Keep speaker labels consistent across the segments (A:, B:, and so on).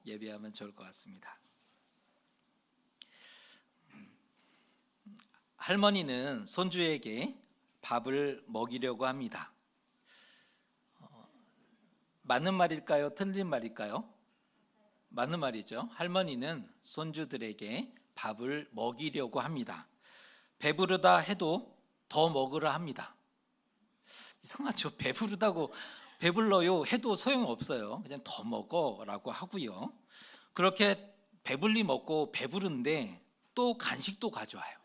A: 예배하면 좋을 것 같습니다. 할머니는 손주에게 밥을 먹이려고 합니다. 맞는 말일까요? 틀린 말일까요? 맞는 말이죠. 할머니는 손주들에게 밥을 먹이려고 합니다. 배부르다 해도 더 먹으라 합니다. 이상하죠. 배부르다고 배불러요 해도 소용없어요. 그냥 더 먹어라고 하고요. 그렇게 배불리 먹고 배부른데 또 간식도 가져와요.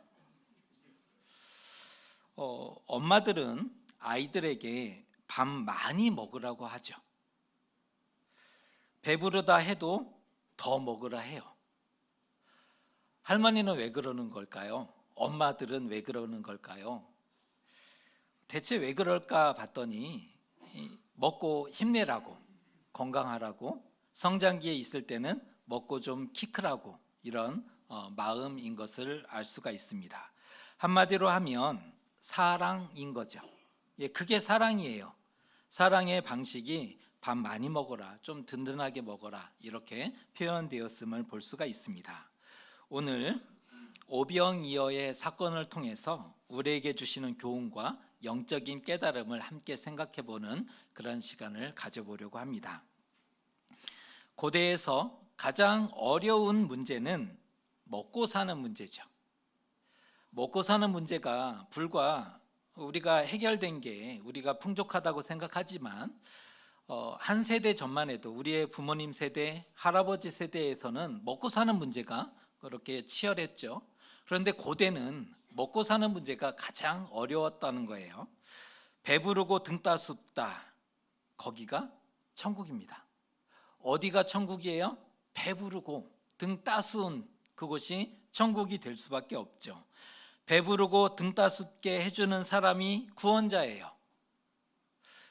A: 엄마들은 아이들에게 밥 많이 먹으라고 하죠. 배부르다 해도 더 먹으라 해요. 할머니는 왜 그러는 걸까요? 엄마들은 왜 그러는 걸까요? 대체 왜 그럴까 봤더니 먹고 힘내라고, 건강하라고, 성장기에 있을 때는 먹고 좀 키 크라고, 이런 마음인 것을 알 수가 있습니다. 한마디로 하면 사랑인 거죠. 그게 사랑이에요. 사랑의 방식이 밥 많이 먹어라, 좀 든든하게 먹어라, 이렇게 표현되었음을 볼 수가 있습니다. 오늘 오병이어의 사건을 통해서 우리에게 주시는 교훈과 영적인 깨달음을 함께 생각해보는 그런 시간을 가져보려고 합니다. 고대에서 가장 어려운 문제는 먹고 사는 문제죠. 먹고 사는 문제가 불과 우리가 해결된 게 우리가 풍족하다고 생각하지만 한 세대 전만 해도 우리의 부모님 세대, 할아버지 세대에서는 먹고 사는 문제가 그렇게 치열했죠. 그런데 고대는 먹고 사는 문제가 가장 어려웠다는 거예요. 배부르고 등 따숩다, 거기가 천국입니다. 어디가 천국이에요? 배부르고 등 따스운 그곳이 천국이 될 수밖에 없죠. 배부르고 등 따숩게 해주는 사람이 구원자예요.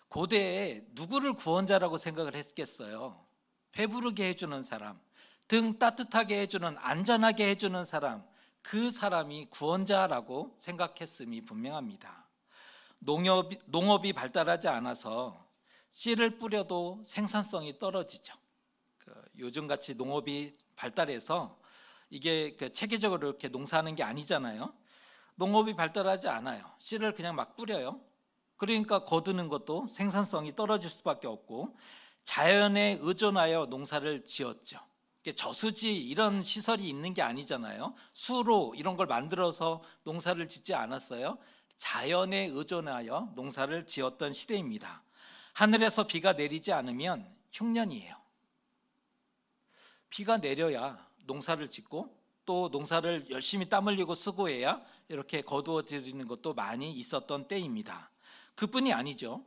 A: 고대에 누구를 구원자라고 생각을 했겠어요? 배부르게 해주는 사람, 등 따뜻하게 해주는, 안전하게 해주는 사람, 그 사람이 구원자라고 생각했음이 분명합니다. 농업이 발달하지 않아서 씨를 뿌려도 생산성이 떨어지죠. 요즘같이 농업이 발달해서 이게 체계적으로 이렇게 농사하는 게 아니잖아요. 농업이 발달하지 않아요. 씨를 그냥 막 뿌려요. 그러니까 거두는 것도 생산성이 떨어질 수밖에 없고 자연에 의존하여 농사를 지었죠. 저수지 이런 시설이 있는 게 아니잖아요. 수로 이런 걸 만들어서 농사를 짓지 않았어요. 자연에 의존하여 농사를 지었던 시대입니다. 하늘에서 비가 내리지 않으면 흉년이에요. 비가 내려야 농사를 짓고 또 농사를 열심히 땀 흘리고 수고해야 이렇게 거두어 드리는 것도 많이 있었던 때입니다. 그뿐이 아니죠.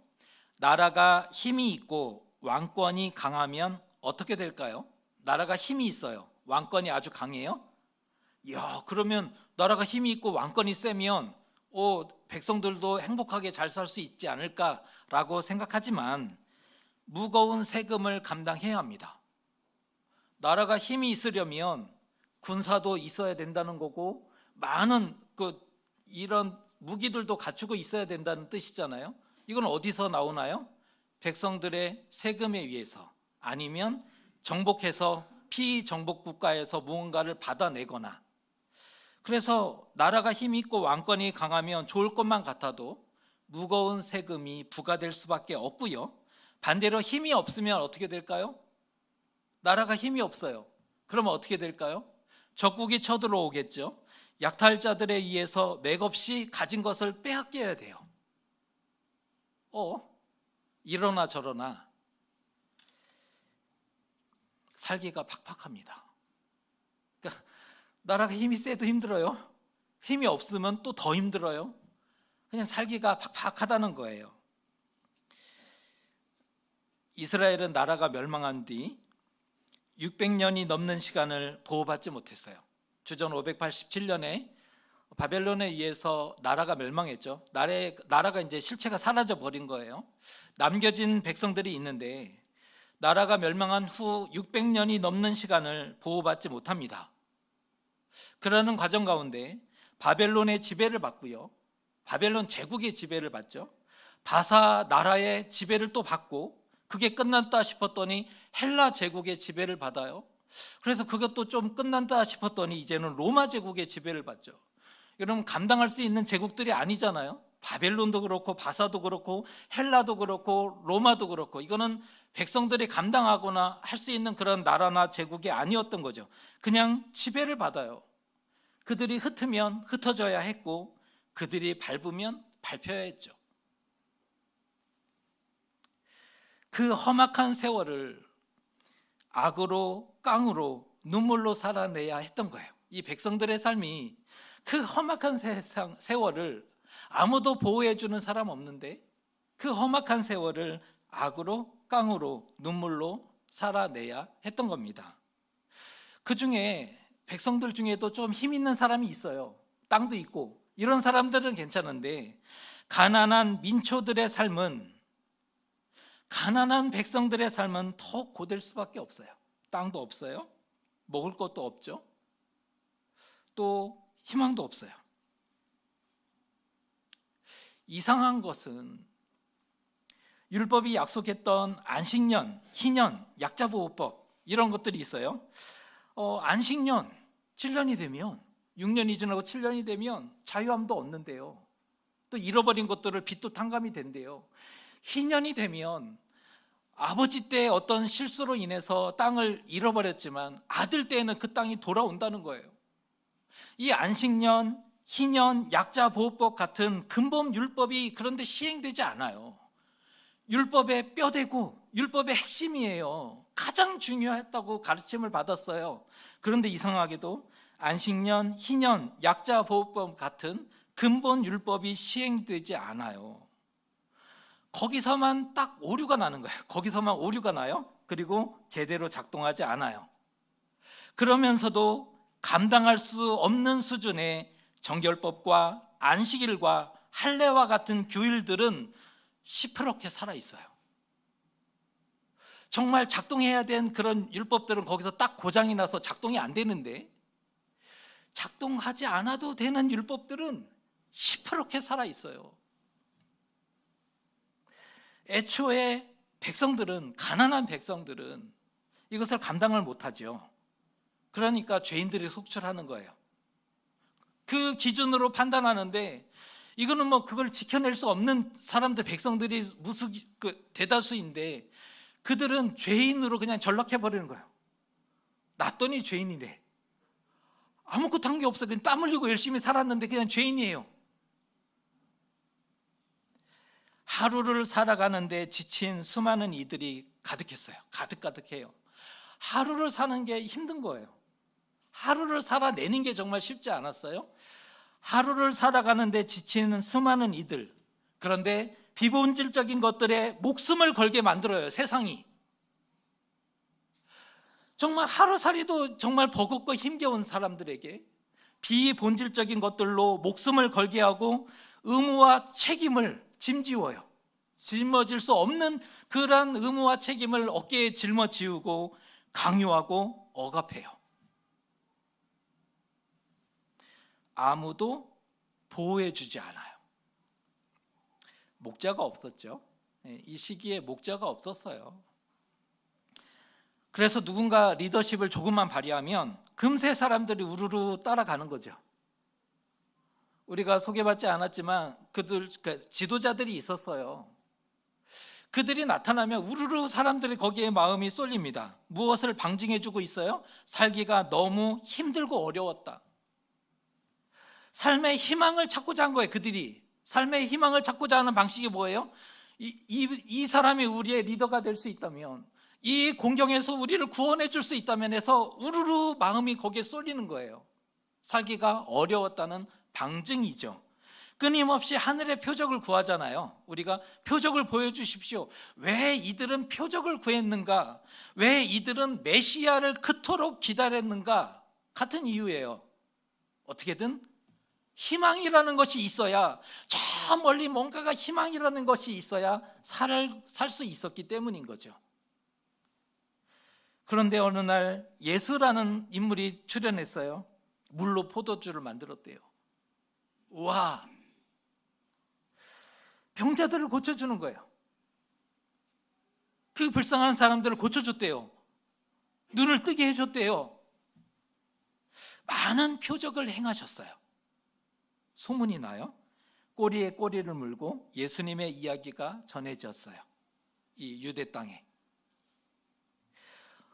A: 나라가 힘이 있고 왕권이 강하면 어떻게 될까요? 나라가 힘이 있어요. 왕권이 아주 강해요. 그러면 나라가 힘이 있고 왕권이 세면 백성들도 행복하게 잘 살 수 있지 않을까라고 생각하지만 무거운 세금을 감당해야 합니다. 나라가 힘이 있으려면 군사도 있어야 된다는 거고 많은 이런 무기들도 갖추고 있어야 된다는 뜻이잖아요. 이건 어디서 나오나요? 백성들의 세금에 의해서, 아니면 정복해서 피정복 국가에서 무언가를 받아내거나. 그래서 나라가 힘이 있고 왕권이 강하면 좋을 것만 같아도 무거운 세금이 부과될 수밖에 없고요. 반대로 힘이 없으면 어떻게 될까요? 나라가 힘이 없어요. 그러면 어떻게 될까요? 적국이 쳐들어오겠죠. 약탈자들에 의해서 맥없이 가진 것을 빼앗겨야 돼요. 이러나 저러나 살기가 팍팍합니다. 그러니까 나라가 힘이 세도 힘들어요. 힘이 없으면 또 더 힘들어요. 그냥 살기가 팍팍하다는 거예요. 이스라엘은 나라가 멸망한 뒤 600년이 넘는 시간을 보호받지 못했어요. 주전 587년에 바벨론에 의해서 나라가 멸망했죠. 나라가 이제 실체가 사라져 버린 거예요. 남겨진 백성들이 있는데 나라가 멸망한 후 600년이 넘는 시간을 보호받지 못합니다. 그러는 과정 가운데 바벨론의 지배를 받고요. 바벨론 제국의 지배를 받죠. 바사 나라의 지배를 또 받고 그게 끝났다 싶었더니 헬라 제국의 지배를 받아요. 그래서 그것도 좀 끝난다 싶었더니 이제는 로마 제국의 지배를 받죠. 여러분, 감당할 수 있는 제국들이 아니잖아요. 바벨론도 그렇고 바사도 그렇고 헬라도 그렇고 로마도 그렇고, 이거는 백성들이 감당하거나 할 수 있는 그런 나라나 제국이 아니었던 거죠. 그냥 지배를 받아요. 그들이 흩으면 흩어져야 했고, 그들이 밟으면 밟혀야 했죠. 그 험악한 세월을 악으로 깡으로 눈물로 살아내야 했던 거예요. 이 백성들의 삶이 그 험악한 세월을 아무도 보호해주는 사람 없는데, 그 험악한 세월을 악으로 깡으로 눈물로 살아내야 했던 겁니다. 그 중에 백성들 중에도 좀 힘 있는 사람이 있어요. 땅도 있고 이런 사람들은 괜찮은데, 가난한 민초들의 삶은, 가난한 백성들의 삶은 더 고될 수밖에 없어요. 땅도 없어요. 먹을 것도 없죠. 또 희망도 없어요. 이상한 것은 율법이 약속했던 안식년, 희년, 약자보호법, 이런 것들이 있어요. 안식년 7년이 되면, 6년이 지나고 7년이 되면 자유함도 얻는데요. 또 잃어버린 것들을 빚도 탕감이 된대요. 희년이 되면 아버지 때 어떤 실수로 인해서 땅을 잃어버렸지만 아들 때에는 그 땅이 돌아온다는 거예요. 이 안식년, 희년, 약자보호법 같은 근본 율법이 그런데 시행되지 않아요. 율법의 뼈대고 율법의 핵심이에요. 가장 중요했다고 가르침을 받았어요. 그런데 이상하게도 안식년, 희년, 약자보호법 같은 근본 율법이 시행되지 않아요. 거기서만 딱 오류가 나는 거예요. 거기서만 오류가 나요. 그리고 제대로 작동하지 않아요. 그러면서도 감당할 수 없는 수준의 정결법과 안식일과 할례와 같은 규율들은 시퍼렇게 살아있어요. 정말 작동해야 된 그런 율법들은 거기서 딱 고장이 나서 작동이 안 되는데, 작동하지 않아도 되는 율법들은 시퍼렇게 살아있어요. 애초에 백성들은, 가난한 백성들은 이것을 감당을 못하죠. 그러니까 죄인들이 속출하는 거예요. 그 기준으로 판단하는데, 이거는 그걸 지켜낼 수 없는 사람들, 백성들이 대다수인데, 그들은 죄인으로 그냥 전락해버리는 거예요. 낫더니 죄인이네. 아무것도 한 게 없어. 그냥 땀 흘리고 열심히 살았는데 그냥 죄인이에요. 하루를 살아가는데 지친 수많은 이들이 가득했어요. 가득해요. 하루를 사는 게 힘든 거예요. 하루를 살아내는 게 정말 쉽지 않았어요. 하루를 살아가는데 지치는 수많은 이들. 그런데 비본질적인 것들에 목숨을 걸게 만들어요, 세상이. 정말 하루살이도 정말 버겁고 힘겨운 사람들에게 비본질적인 것들로 목숨을 걸게 하고 의무와 책임을 짐지워요. 짊어질 수 없는 그러한 의무와 책임을 어깨에 짊어지우고 강요하고 억압해요. 아무도 보호해주지 않아요. 목자가 없었죠. 이 시기에 목자가 없었어요. 그래서 누군가 리더십을 조금만 발휘하면 금세 사람들이 우르르 따라가는 거죠. 우리가 소개받지 않았지만 지도자들이 있었어요. 그들이 나타나면 우르르 사람들이 거기에 마음이 쏠립니다. 무엇을 방증해주고 있어요? 살기가 너무 힘들고 어려웠다. 삶의 희망을 찾고자 한 거예요. 그들이 삶의 희망을 찾고자 하는 방식이 뭐예요? 이 사람이 우리의 리더가 될 수 있다면, 이 공경에서 우리를 구원해 줄 수 있다면 해서 우르르 마음이 거기에 쏠리는 거예요. 살기가 어려웠다는 방증이죠. 끊임없이 하늘의 표적을 구하잖아요. 우리가 표적을 보여주십시오. 왜 이들은 표적을 구했는가? 왜 이들은 메시아를 그토록 기다렸는가? 같은 이유예요. 어떻게든 희망이라는 것이 있어야, 저 멀리 뭔가가 희망이라는 것이 있어야 살 수 있었기 때문인 거죠. 그런데 어느 날 예수라는 인물이 출현했어요. 물로 포도주를 만들었대요. 와, 병자들을 고쳐주는 거예요. 그 불쌍한 사람들을 고쳐줬대요. 눈을 뜨게 해줬대요. 많은 표적을 행하셨어요. 소문이 나요. 꼬리에 꼬리를 물고 예수님의 이야기가 전해졌어요. 이 유대 땅에.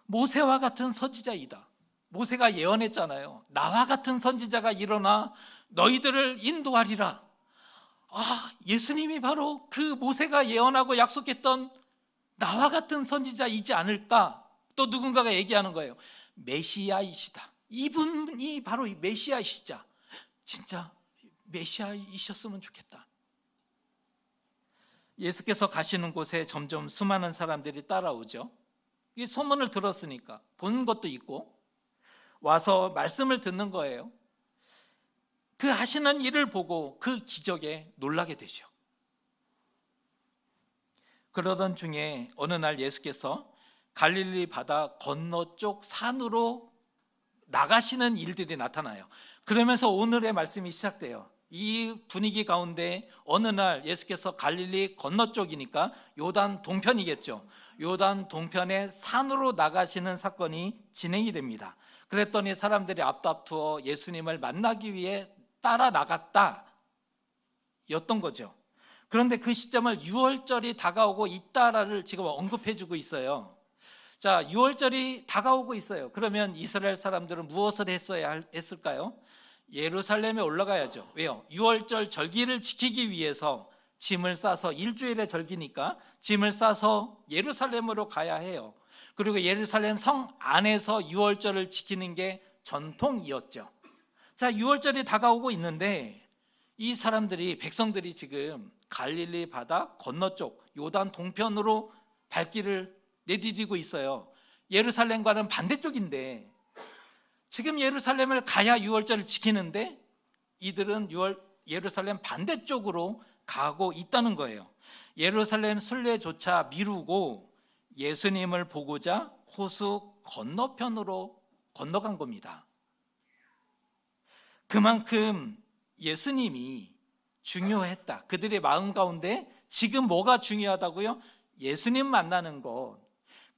A: 모세와 같은 선지자이다. 모세가 예언했잖아요. 나와 같은 선지자가 일어나 너희들을 인도하리라. 예수님이 바로 그 모세가 예언하고 약속했던 나와 같은 선지자이지 않을까? 또 누군가가 얘기하는 거예요. 메시아이시다. 이분이 바로 이 메시아이시자. 진짜 메시아이셨으면 좋겠다. 예수께서 가시는 곳에 점점 수많은 사람들이 따라오죠. 이 소문을 들었으니까 본 것도 있고 와서 말씀을 듣는 거예요. 그 하시는 일을 보고 그 기적에 놀라게 되죠. 그러던 중에 어느 날 예수께서 갈릴리 바다 건너쪽 산으로 나가시는 일들이 나타나요. 그러면서 오늘의 말씀이 시작돼요. 이 분위기 가운데 어느 날 예수께서 갈릴리 건너쪽이니까 요단 동편이겠죠. 요단 동편의 산으로 나가시는 사건이 진행이 됩니다. 그랬더니 사람들이 앞다투어 예수님을 만나기 위해 따라 나갔다 였던 거죠. 그런데 그 시점을 유월절이 다가오고 있다를 지금 언급해주고 있어요. 자, 유월절이 다가오고 있어요. 그러면 이스라엘 사람들은 무엇을 했을까요? 예루살렘에 올라가야죠. 왜요? 유월절 절기를 지키기 위해서 짐을 싸서, 일주일의 절기니까 짐을 싸서 예루살렘으로 가야 해요. 그리고 예루살렘 성 안에서 유월절을 지키는 게 전통이었죠. 자, 유월절이 다가오고 있는데 이 사람들이, 백성들이 지금 갈릴리 바다 건너쪽 요단 동편으로 발길을 내디디고 있어요. 예루살렘과는 반대쪽인데 지금 예루살렘을 가야 유월절을 지키는데 이들은 예루살렘 반대쪽으로 가고 있다는 거예요. 예루살렘 순례조차 미루고 예수님을 보고자 호수 건너편으로 건너간 겁니다. 그만큼 예수님이 중요했다. 그들의 마음 가운데 지금 뭐가 중요하다고요? 예수님 만나는 것,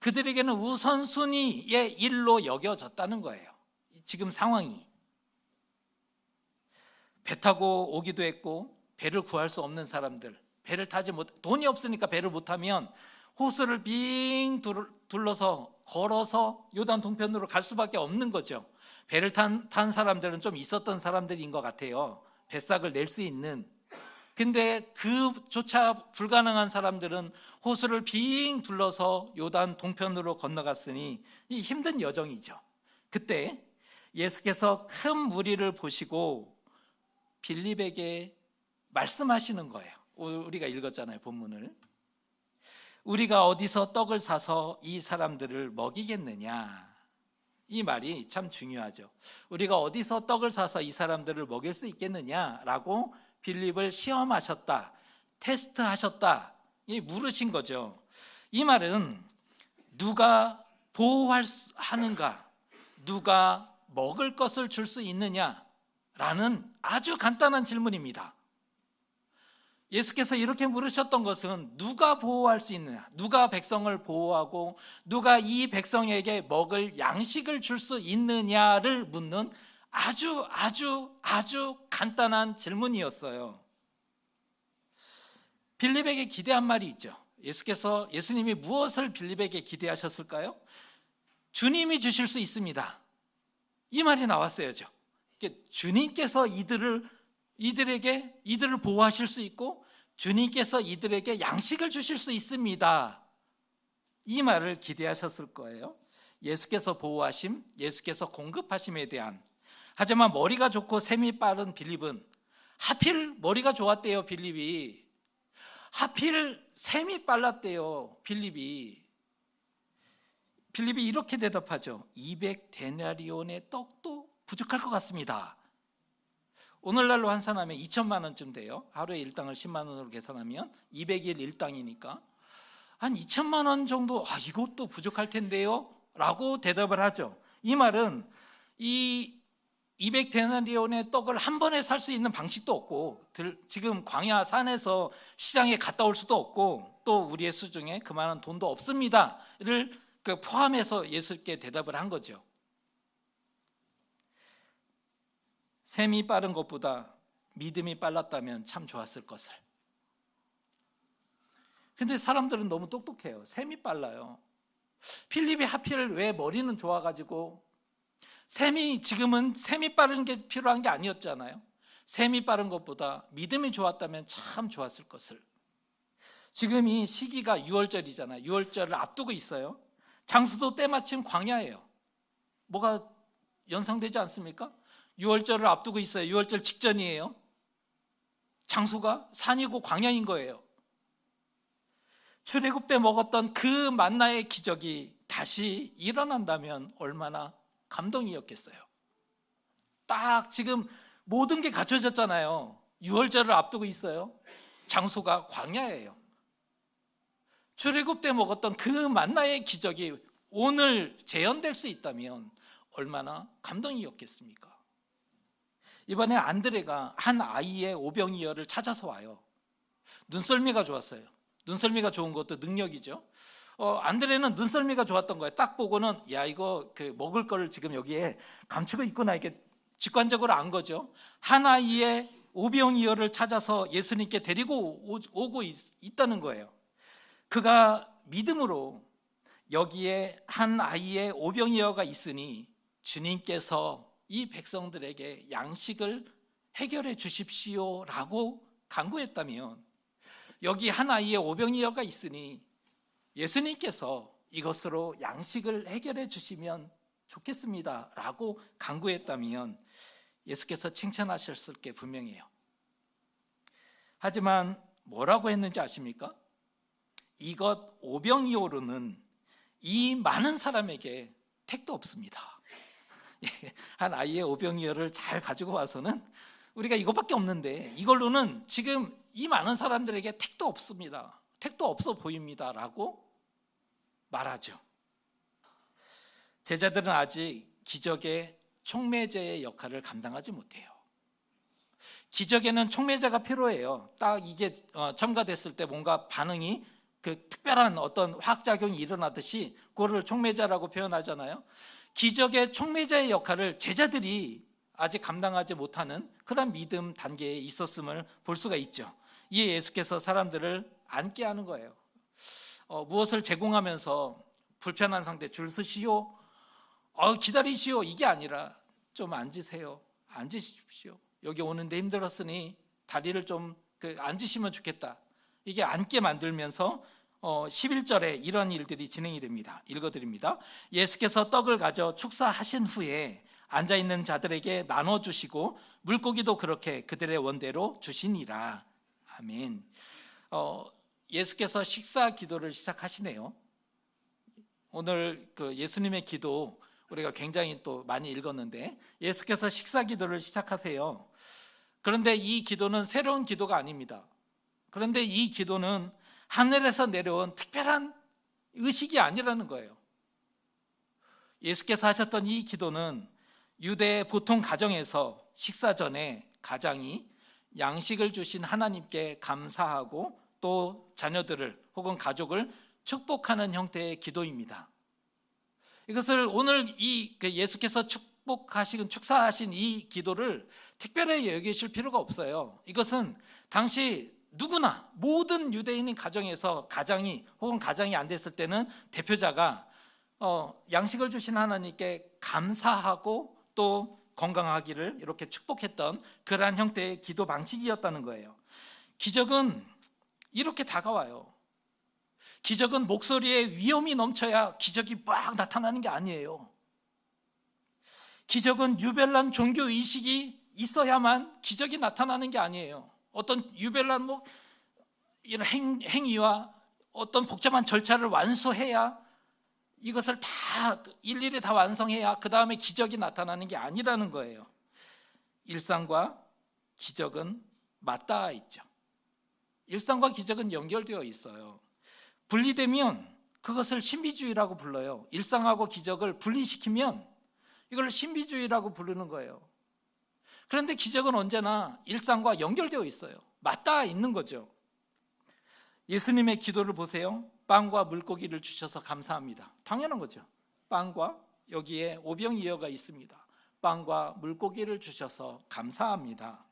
A: 그들에게는 우선순위의 일로 여겨졌다는 거예요. 지금 상황이. 배 타고 오기도 했고 배를 구할 수 없는 사람들, 배를 타지 못, 돈이 없으니까 배를 못 타면 호수를 빙 둘러서 걸어서 요단 동편으로 갈 수밖에 없는 거죠. 배를 탄 사람들은 좀 있었던 사람들인 것 같아요. 뱃삭을 낼 수 있는. 근데 그조차 불가능한 사람들은 호수를 빙 둘러서 요단 동편으로 건너갔으니 힘든 여정이죠. 그때 예수께서 큰 무리를 보시고 빌립에게 말씀하시는 거예요. 우리가 읽었잖아요, 본문을. 우리가 어디서 떡을 사서 이 사람들을 먹이겠느냐. 이 말이 참 중요하죠. 우리가 어디서 떡을 사서 이 사람들을 먹일 수 있겠느냐라고 빌립을 시험하셨다, 테스트하셨다, 물으신 거죠. 이 말은 누가 보호하는가, 누가 먹을 것을 줄 수 있느냐라는 아주 간단한 질문입니다. 예수께서 이렇게 물으셨던 것은 누가 보호할 수 있느냐, 누가 백성을 보호하고 누가 이 백성에게 먹을 양식을 줄 수 있느냐를 묻는 아주 간단한 질문이었어요. 빌립에게 기대한 말이 있죠. 예수님이 무엇을 빌립에게 기대하셨을까요? 주님이 주실 수 있습니다. 이 말이 나왔어야죠. 주님께서 이들을 보호하실 수 있고 주님께서 이들에게 양식을 주실 수 있습니다. 이 말을 기대하셨을 거예요. 예수께서 보호하심, 예수께서 공급하심에 대한. 하지만 머리가 좋고 셈이 빠른 빌립은 하필 머리가 좋았대요. 빌립이 하필 셈이 빨랐대요. 빌립이 이렇게 대답하죠. 200데나리온의 떡도 부족할 것 같습니다. 오늘날로 환산하면 2천만 원쯤 돼요. 하루에 일당을 10만 원으로 계산하면 200일 일당이니까 한 2천만 원 정도, 이것도 부족할 텐데요 라고 대답을 하죠. 이 말은 이 200데나리온의 떡을 한 번에 살 수 있는 방식도 없고, 지금 광야 산에서 시장에 갔다 올 수도 없고, 또 우리의 수중에 그만한 돈도 없습니다를 그 포함해서 예수께 대답을 한 거죠. 셈이 빠른 것보다 믿음이 빨랐다면 참 좋았을 것을. 근데 사람들은 너무 똑똑해요. 셈이 빨라요. 필립이 하필 왜 머리는 좋아가지고 지금은 셈이 빠른 게 필요한 게 아니었잖아요. 셈이 빠른 것보다 믿음이 좋았다면 참 좋았을 것을. 지금 이 시기가 6월절이잖아요. 6월절을 앞두고 있어요. 장소도 때마침 광야예요. 뭐가 연상되지 않습니까? 6월절을 앞두고 있어요. 6월절 직전이에요. 장소가 산이고 광야인 거예요. 출애굽 때 먹었던 그 만나의 기적이 다시 일어난다면 얼마나 감동이었겠어요. 딱 지금 모든 게 갖춰졌잖아요. 6월절을 앞두고 있어요. 장소가 광야예요. 출애굽 때 먹었던 그 만나의 기적이 오늘 재현될 수 있다면 얼마나 감동이었겠습니까? 이번에 안드레가 한 아이의 오병이어를 찾아서 와요. 눈썰미가 좋았어요. 눈썰미가 좋은 것도 능력이죠. 안드레는 눈썰미가 좋았던 거예요. 딱 보고는 야, 이거 먹을 거를 지금 여기에 감추고 있구나, 이게 직관적으로 안 거죠. 한 아이의 오병이어를 찾아서 예수님께 데리고 오고 있다는 거예요. 그가 믿음으로 여기에 한 아이의 오병이어가 있으니 주님께서 이 백성들에게 양식을 해결해 주십시오라고 간구했다면, 여기 한 아이의 오병이어가 있으니 예수님께서 이것으로 양식을 해결해 주시면 좋겠습니다 라고 간구했다면 예수께서 칭찬하셨을 게 분명해요. 하지만 뭐라고 했는지 아십니까? 이것 오병이어로는 이 많은 사람에게 택도 없습니다. 한 아이의 오병이어를 잘 가지고 와서는 우리가 이것밖에 없는데 이걸로는 지금 이 많은 사람들에게 택도 없습니다. 택도 없어 보입니다 라고 말하죠. 제자들은 아직 기적의 촉매제의 역할을 감당하지 못해요. 기적에는 촉매자가 필요해요. 딱 이게 첨가됐을 때 뭔가 반응이 특별한 어떤 화학작용이 일어나듯이 그거를 촉매자라고 표현하잖아요. 기적의 촉매자의 역할을 제자들이 아직 감당하지 못하는 그런 믿음 단계에 있었음을 볼 수가 있죠. 이에 예수께서 사람들을 앉게 하는 거예요. 무엇을 제공하면서 불편한 상태, 줄 서시오, 기다리시오, 이게 아니라 좀 앉으세요, 앉으십시오, 여기 오는데 힘들었으니 다리를 좀 앉으시면 좋겠다, 이게 앉게 만들면서 11절에 이런 일들이 진행이 됩니다. 읽어드립니다. 예수께서 떡을 가져 축사하신 후에 앉아있는 자들에게 나눠주시고 물고기도 그렇게 그들의 원대로 주시니라. 아멘. 예수께서 식사 기도를 시작하시네요. 오늘 예수님의 기도 우리가 굉장히 또 많이 읽었는데 예수께서 식사 기도를 시작하세요. 그런데 이 기도는 새로운 기도가 아닙니다. 그런데 이 기도는 하늘에서 내려온 특별한 의식이 아니라는 거예요. 예수께서 하셨던 이 기도는 유대의 보통 가정에서 식사 전에 가장이 양식을 주신 하나님께 감사하고 또 자녀들을 혹은 가족을 축복하는 형태의 기도입니다. 이것을 오늘 예수께서 축사하신 이 기도를 특별히 여기실 필요가 없어요. 이것은 당시 누구나 모든 유대인의 가정에서 가장이 혹은 가장이 안 됐을 때는 대표자가 양식을 주신 하나님께 감사하고 또 건강하기를 이렇게 축복했던 그러한 형태의 기도 방식이었다는 거예요. 기적은 이렇게 다가와요. 기적은 목소리에 위엄이 넘쳐야 기적이 막 나타나는 게 아니에요. 기적은 유별난 종교 의식이 있어야만 기적이 나타나는 게 아니에요. 어떤 유별난 이런 행위와 어떤 복잡한 절차를 완수해야, 이것을 다 일일이 다 완성해야 그 다음에 기적이 나타나는 게 아니라는 거예요. 일상과 기적은 맞닿아 있죠. 일상과 기적은 연결되어 있어요. 분리되면 그것을 신비주의라고 불러요. 일상하고 기적을 분리시키면 이걸 신비주의라고 부르는 거예요. 그런데 기적은 언제나 일상과 연결되어 있어요. 맞닿아 있는 거죠. 예수님의 기도를 보세요. 빵과 물고기를 주셔서 감사합니다. 당연한 거죠. 빵과 여기에 오병이어가 있습니다. 빵과 물고기를 주셔서 감사합니다.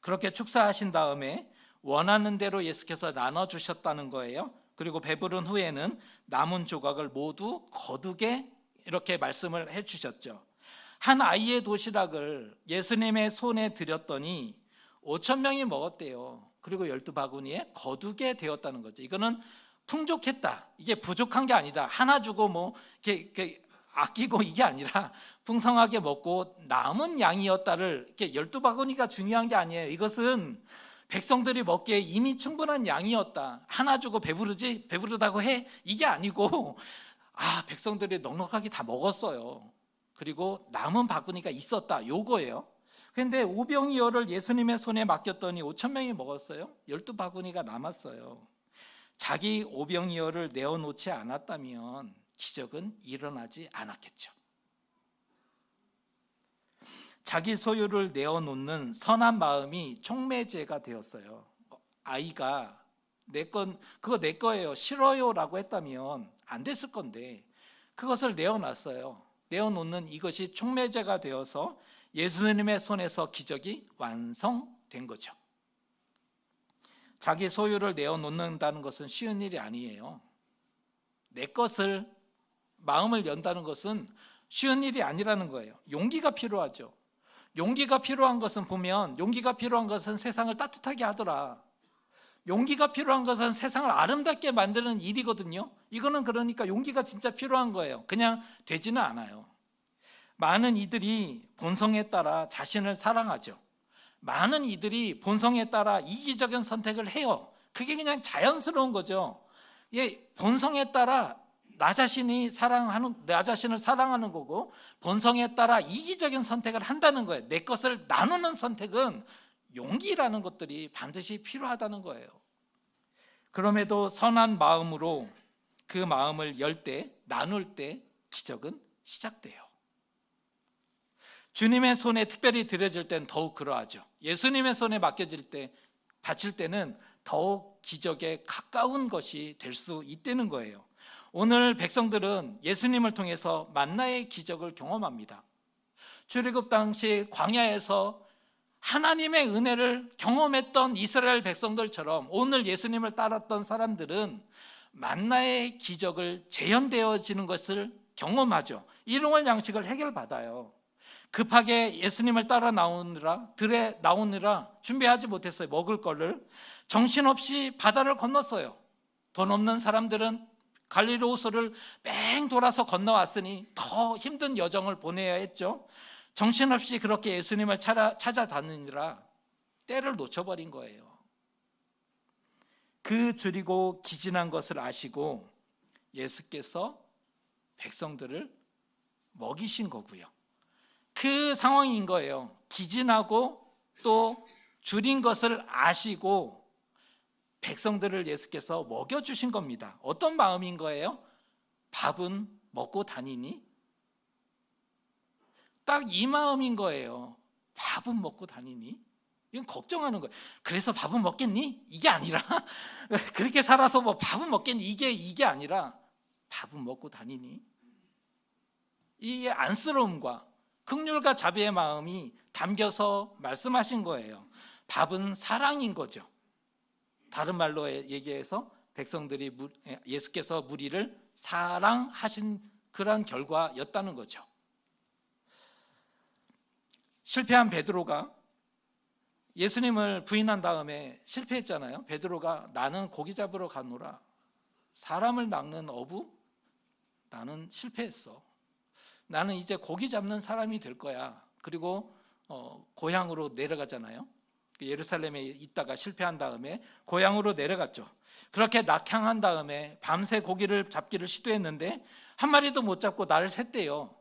A: 그렇게 축사하신 다음에 원하는 대로 예수께서 나눠주셨다는 거예요. 그리고 배부른 후에는 남은 조각을 모두 거두게 이렇게 말씀을 해주셨죠. 한 아이의 도시락을 예수님의 손에 드렸더니 5천 명이 먹었대요. 그리고 12바구니에 거두게 되었다는 거죠. 이거는 풍족했다, 이게 부족한 게 아니다, 하나 주고 뭐 이렇게 아끼고 이게 아니라 풍성하게 먹고 남은 양이었다를, 이렇게 12바구니가 중요한 게 아니에요. 이것은 백성들이 먹기에 이미 충분한 양이었다. 하나 주고 배부르다고 해? 이게 아니고 백성들이 넉넉하게 다 먹었어요. 그리고 남은 바구니가 있었다, 요거예요. 그런데 오병이어를 예수님의 손에 맡겼더니 5천 명이 먹었어요. 12바구니가 남았어요. 자기 오병이어를 내어놓지 않았다면 기적은 일어나지 않았겠죠. 자기 소유를 내어놓는 선한 마음이 촉매제가 되었어요. 아이가 그거 내 거예요, 싫어요라고 했다면 안 됐을 건데 그것을 내어놨어요. 내어놓는 이것이 촉매제가 되어서 예수님의 손에서 기적이 완성된 거죠. 자기 소유를 내어놓는다는 것은 쉬운 일이 아니에요. 내 것을, 마음을 연다는 것은 쉬운 일이 아니라는 거예요. 용기가 필요하죠. 용기가 필요한 것은 보면, 용기가 필요한 것은 세상을 따뜻하게 하더라, 용기가 필요한 것은 세상을 아름답게 만드는 일이거든요. 이거는 그러니까 용기가 진짜 필요한 거예요. 그냥 되지는 않아요. 많은 이들이 본성에 따라 자신을 사랑하죠. 많은 이들이 본성에 따라 이기적인 선택을 해요. 그게 그냥 자연스러운 거죠. 본성에 따라 나 자신을 사랑하는 거고, 본성에 따라 이기적인 선택을 한다는 거예요. 내 것을 나누는 선택은 용기라는 것들이 반드시 필요하다는 거예요. 그럼에도 선한 마음으로 그 마음을 열 때, 나눌 때 기적은 시작돼요. 주님의 손에 특별히 드려질 때는 더욱 그러하죠. 예수님의 손에 맡겨질 때, 바칠 때는 더욱 기적에 가까운 것이 될 수 있다는 거예요. 오늘 백성들은 예수님을 통해서 만나의 기적을 경험합니다. 출애굽 당시 광야에서 하나님의 은혜를 경험했던 이스라엘 백성들처럼 오늘 예수님을 따랐던 사람들은 만나의 기적을 재현되어지는 것을 경험하죠. 일용할 양식을 해결받아요. 급하게 예수님을 따라 들에 나오느라 준비하지 못했어요. 먹을 거를. 정신없이 바다를 건넜어요. 돈 없는 사람들은 갈릴리 호수를 뺑 돌아서 건너왔으니 더 힘든 여정을 보내야 했죠. 정신없이 그렇게 예수님을 찾아다니느라 때를 놓쳐버린 거예요. 그 줄이고 기진한 것을 아시고 예수께서 백성들을 먹이신 거고요. 그 상황인 거예요. 기진하고 또 줄인 것을 아시고 백성들을 예수께서 먹여주신 겁니다. 어떤 마음인 거예요? 밥은 먹고 다니니? 딱 이 마음인 거예요. 밥은 먹고 다니니? 이건 걱정하는 거예요. 그래서 밥은 먹겠니? 이게 아니라 그렇게 살아서 뭐 밥은 먹겠니? 이게 아니라 밥은 먹고 다니니? 이 안쓰러움과 긍휼과 자비의 마음이 담겨서 말씀하신 거예요. 밥은 사랑인 거죠. 다른 말로 얘기해서 백성들이 예수께서 무리를 사랑하신 그런 결과였다는 거죠. 실패한 베드로가 예수님을 부인한 다음에 실패했잖아요. 베드로가 나는 고기 잡으러 가노라, 사람을 낚는 어부, 나는 실패했어, 나는 이제 고기 잡는 사람이 될 거야. 그리고 고향으로 내려가잖아요. 예루살렘에 있다가 실패한 다음에 고향으로 내려갔죠. 그렇게 낙향한 다음에 밤새 고기를 잡기를 시도했는데 한 마리도 못 잡고 날을 샜대요.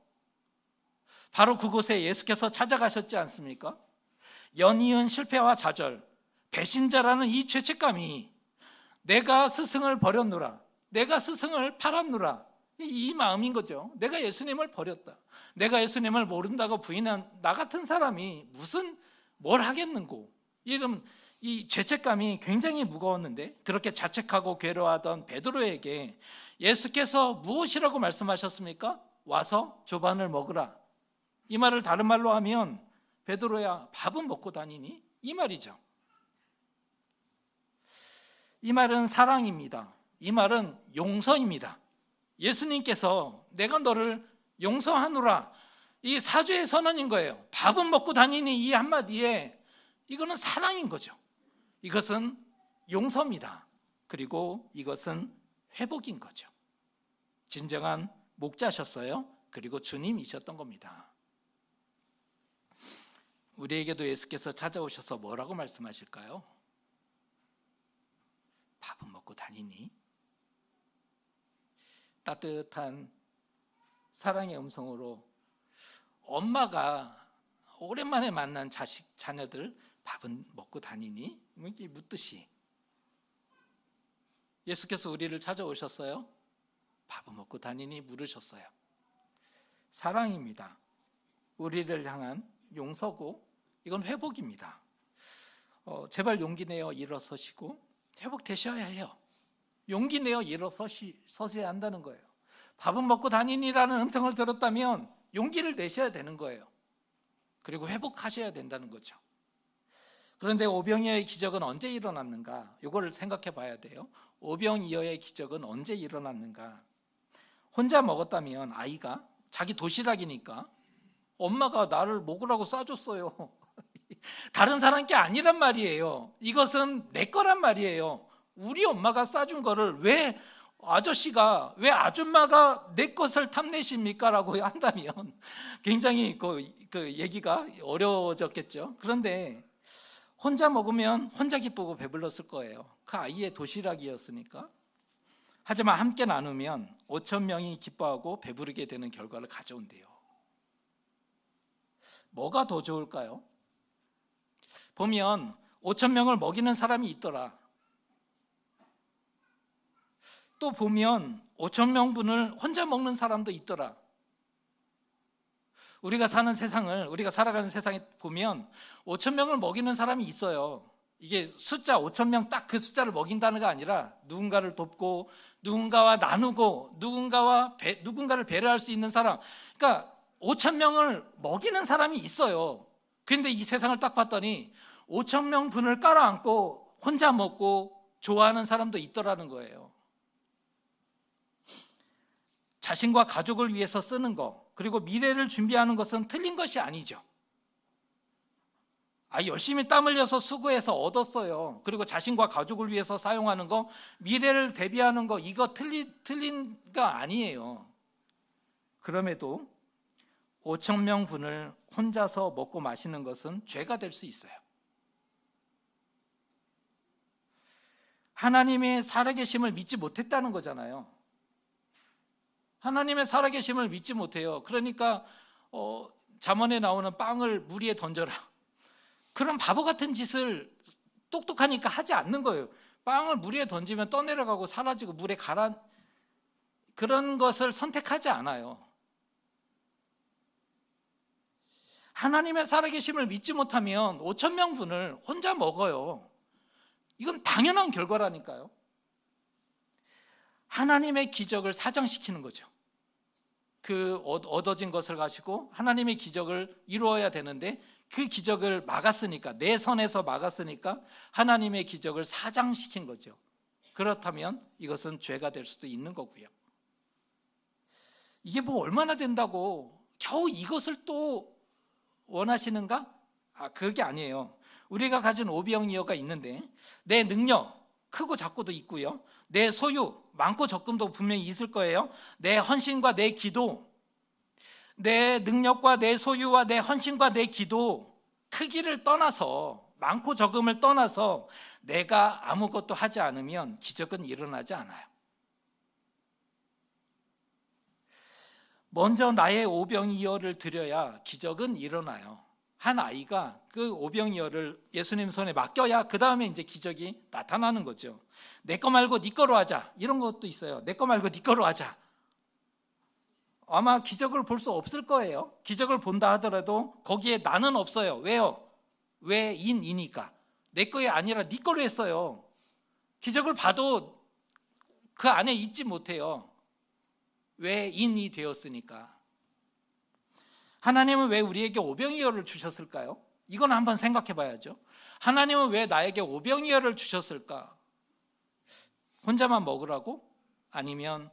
A: 바로 그곳에 예수께서 찾아가셨지 않습니까? 연이은 실패와 좌절, 배신자라는 이 죄책감이 내가 스승을 버렸노라, 내가 스승을 팔았노라, 이 마음인 거죠. 내가 예수님을 버렸다, 내가 예수님을 모른다고 부인한 나 같은 사람이 무슨 뭘 하겠는고, 이 죄책감이 굉장히 무거웠는데 그렇게 자책하고 괴로워하던 베드로에게 예수께서 무엇이라고 말씀하셨습니까? 와서 조반을 먹으라. 이 말을 다른 말로 하면 베드로야 밥은 먹고 다니니? 이 말이죠. 이 말은 사랑입니다. 이 말은 용서입니다. 예수님께서 내가 너를 용서하노라, 이 사죄의 선언인 거예요. 밥은 먹고 다니니 이 한마디에 이거는 사랑인 거죠. 이것은 용서입니다. 그리고 이것은 회복인 거죠. 진정한 목자셨어요. 그리고 주님이셨던 겁니다. 우리에게도 예수께서 찾아오셔서 뭐라고 말씀하실까요? 밥은 먹고 다니니? 따뜻한 사랑의 음성으로 엄마가 오랜만에 만난 자녀들 밥은 먹고 다니니? 이렇게 묻듯이 예수께서 우리를 찾아오셨어요. 밥은 먹고 다니니? 물으셨어요. 사랑입니다. 우리를 향한 용서고 이건 회복입니다. 제발 용기 내어 일어서시고 회복되셔야 해요. 용기 내어 일어서셔야 한다는 거예요. 밥은 먹고 다니니라는 음성을 들었다면 용기를 내셔야 되는 거예요. 그리고 회복하셔야 된다는 거죠. 그런데 오병이어의 기적은 언제 일어났는가? 이걸 생각해 봐야 돼요. 오병이어의 기적은 언제 일어났는가? 혼자 먹었다면 아이가 자기 도시락이니까 엄마가 나를 먹으라고 싸줬어요. 다른 사람 게 아니란 말이에요. 이것은 내 거란 말이에요. 우리 엄마가 싸준 거를 왜 아줌마가 내 것을 탐내십니까? 라고 한다면 굉장히 그 얘기가 어려워졌겠죠. 그런데 혼자 먹으면 혼자 기쁘고 배불렀을 거예요. 그 아이의 도시락이었으니까. 하지만 함께 나누면 5천 명이 기뻐하고 배부르게 되는 결과를 가져온대요. 뭐가 더 좋을까요? 보면 5천 명을 먹이는 사람이 있더라. 또 보면 5천 명분을 혼자 먹는 사람도 있더라. 우리가 살아가는 세상에 보면 5천 명을 먹이는 사람이 있어요. 이게 숫자 5천 명 딱 그 숫자를 먹인다는 게 아니라 누군가를 돕고 누군가와 나누고 누군가를 배려할 수 있는 사람. 그러니까 5천 명을 먹이는 사람이 있어요. 그런데 이 세상을 딱 봤더니 5천 명 분을 깔아앉고 혼자 먹고 좋아하는 사람도 있더라는 거예요. 자신과 가족을 위해서 쓰는 거, 그리고 미래를 준비하는 것은 틀린 것이 아니죠. 열심히 땀 흘려서 수고해서 얻었어요. 그리고 자신과 가족을 위해서 사용하는 거, 미래를 대비하는 거, 이거 틀린 거 아니에요. 그럼에도 5천 명 분을 혼자서 먹고 마시는 것은 죄가 될 수 있어요. 하나님의 살아계심을 믿지 못했다는 거잖아요. 하나님의 살아계심을 믿지 못해요. 그러니까 잠언에 나오는 빵을 물 위에 던져라, 그런 바보 같은 짓을 똑똑하니까 하지 않는 거예요. 빵을 물 위에 던지면 떠내려가고 사라지고 물에 그런 것을 선택하지 않아요. 하나님의 살아계심을 믿지 못하면 5천 명분을 혼자 먹어요. 이건 당연한 결과라니까요. 하나님의 기적을 사정시키는 거죠. 그 얻어진 것을 가지고 하나님의 기적을 이루어야 되는데 그 기적을 막았으니까, 내 선에서 막았으니까 하나님의 기적을 사장시킨 거죠. 그렇다면 이것은 죄가 될 수도 있는 거고요. 이게 뭐 얼마나 된다고 겨우 이것을 또 원하시는가? 그게 아니에요. 우리가 가진 오병이어가 있는데 내 능력 크고 작고도 있고요, 내 소유 많고 적금도 분명히 있을 거예요. 내 헌신과 내 기도, 내 능력과 내 소유와 내 헌신과 내 기도, 크기를 떠나서, 많고 적음을 떠나서 내가 아무것도 하지 않으면 기적은 일어나지 않아요. 먼저 나의 오병이어를 드려야 기적은 일어나요. 한 아이가 그 오병이어를 예수님 손에 맡겨야 그 다음에 이제 기적이 나타나는 거죠. 내 거 말고 네 거로 하자, 이런 것도 있어요. 내 거 말고 네 거로 하자. 아마 기적을 볼 수 없을 거예요. 기적을 본다 하더라도 거기에 나는 없어요. 왜요? 왜인이니까. 내 거에 아니라 네 거로 했어요. 기적을 봐도 그 안에 있지 못해요. 왜? 인이 되었으니까. 하나님은 왜 우리에게 오병이어를 주셨을까요? 이건 한번 생각해 봐야죠. 하나님은 왜 나에게 오병이어를 주셨을까? 혼자만 먹으라고? 아니면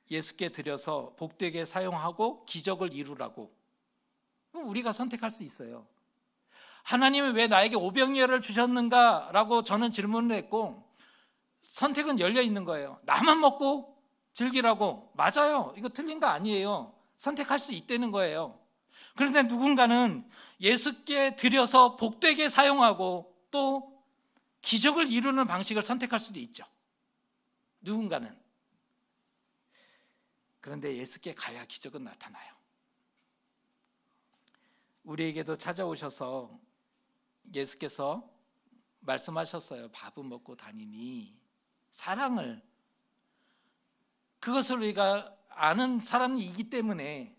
A: 예수께 드려서 복되게 사용하고 기적을 이루라고? 우리가 선택할 수 있어요. 하나님은 왜 나에게 오병이어를 주셨는가라고 저는 질문을 했고, 선택은 열려 있는 거예요. 나만 먹고 즐기라고. 맞아요. 이거 틀린 거 아니에요. 선택할 수 있다는 거예요. 그런데 누군가는 예수께 드려서 복되게 사용하고 또 기적을 이루는 방식을 선택할 수도 있죠. 누군가는. 그런데 예수께 가야 기적은 나타나요. 우리에게도 찾아오셔서 예수께서 말씀하셨어요. 밥은 먹고 다니니. 사랑을, 그것을 우리가 아는 사람이기 때문에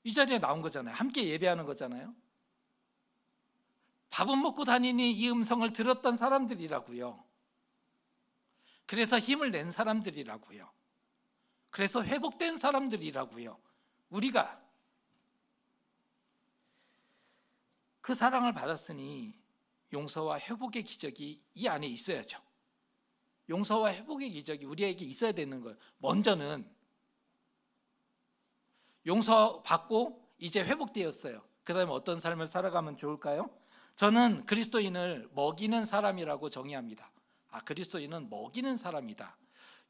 A: 이 자리에 나온 거잖아요. 함께 예배하는 거잖아요. 밥은 먹고 다니니 이 음성을 들었던 사람들이라고요. 그래서 힘을 낸 사람들이라고요. 그래서 회복된 사람들이라고요. 우리가 그 사랑을 받았으니 용서와 회복의 기적이 이 안에 있어야죠. 용서와 회복의 기적이 우리에게 있어야 되는 거예요. 먼저는 용서받고 이제 회복되었어요. 그 다음에 어떤 삶을 살아가면 좋을까요? 저는 그리스도인을 먹이는 사람이라고 정의합니다. 그리스도인은 먹이는 사람이다.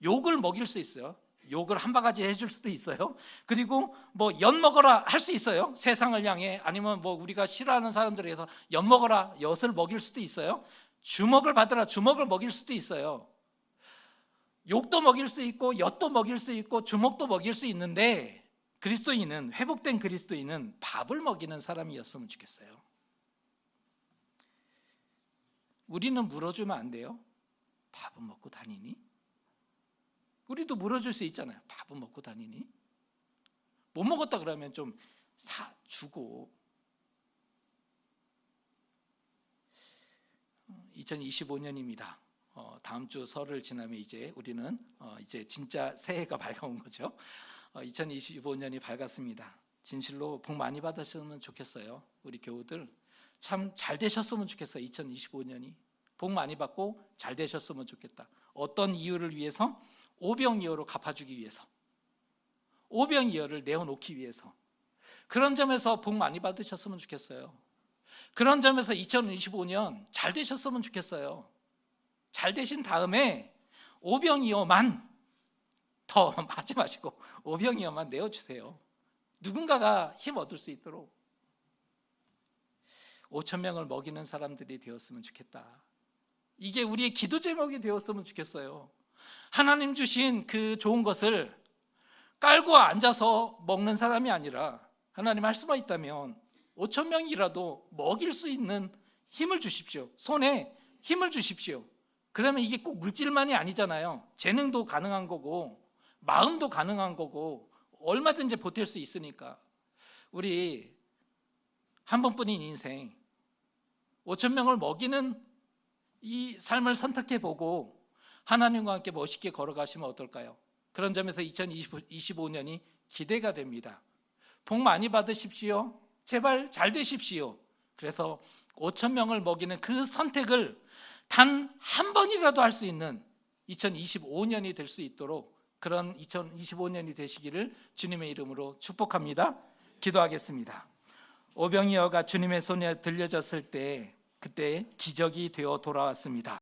A: 욕을 먹일 수 있어요. 욕을 한 바가지 해줄 수도 있어요. 그리고 엿 먹어라 할 수 있어요. 세상을 향해. 아니면 우리가 싫어하는 사람들에 의해서 엿 먹어라, 엿을 먹일 수도 있어요. 주먹을 받으라, 주먹을 먹일 수도 있어요. 욕도 먹일 수 있고 엿도 먹일 수 있고 주먹도 먹일 수 있는데, 그리스도인은, 회복된 그리스도인은 밥을 먹이는 사람이었으면 좋겠어요. 우리는 물어주면 안 돼요? 밥은 먹고 다니니? 우리도 물어줄 수 있잖아요. 밥은 먹고 다니니? 못 먹었다 그러면 좀 사주고. 2025년입니다. 다음 주 설을 지나면 이제 우리는 이제 진짜 새해가 밝아온 거죠. 2025년이 밝았습니다. 진실로 복 많이 받으셨으면 좋겠어요. 우리 교우들 참 잘 되셨으면 좋겠어요. 2025년이 복 많이 받고 잘 되셨으면 좋겠다. 어떤 이유를 위해서? 오병이어로 갚아주기 위해서, 오병이어를 내어놓기 위해서. 그런 점에서 복 많이 받으셨으면 좋겠어요. 그런 점에서 2025년 잘 되셨으면 좋겠어요. 잘 되신 다음에 오병이어만 더 하지 마시고 오병이어만 내어주세요. 누군가가 힘 얻을 수 있도록. 5,000명을 먹이는 사람들이 되었으면 좋겠다. 이게 우리의 기도 제목이 되었으면 좋겠어요. 하나님 주신 그 좋은 것을 깔고 앉아서 먹는 사람이 아니라, 하나님 할 수만 있다면 5,000명이라도 먹일 수 있는 힘을 주십시오. 손에 힘을 주십시오. 그러면 이게 꼭 물질만이 아니잖아요. 재능도 가능한 거고 마음도 가능한 거고 얼마든지 보탤 수 있으니까. 우리 한 번뿐인 인생 5,000명을 먹이는 이 삶을 선택해보고 하나님과 함께 멋있게 걸어가시면 어떨까요? 그런 점에서 2025년이 기대가 됩니다. 복 많이 받으십시오. 제발 잘 되십시오. 그래서 5,000명을 먹이는 그 선택을 단 한 번이라도 할 수 있는 2025년이 될 수 있도록, 그런 2025년이 되시기를 주님의 이름으로 축복합니다. 기도하겠습니다. 오병이어가 주님의 손에 들려졌을 때 그때 기적이 되어 돌아왔습니다.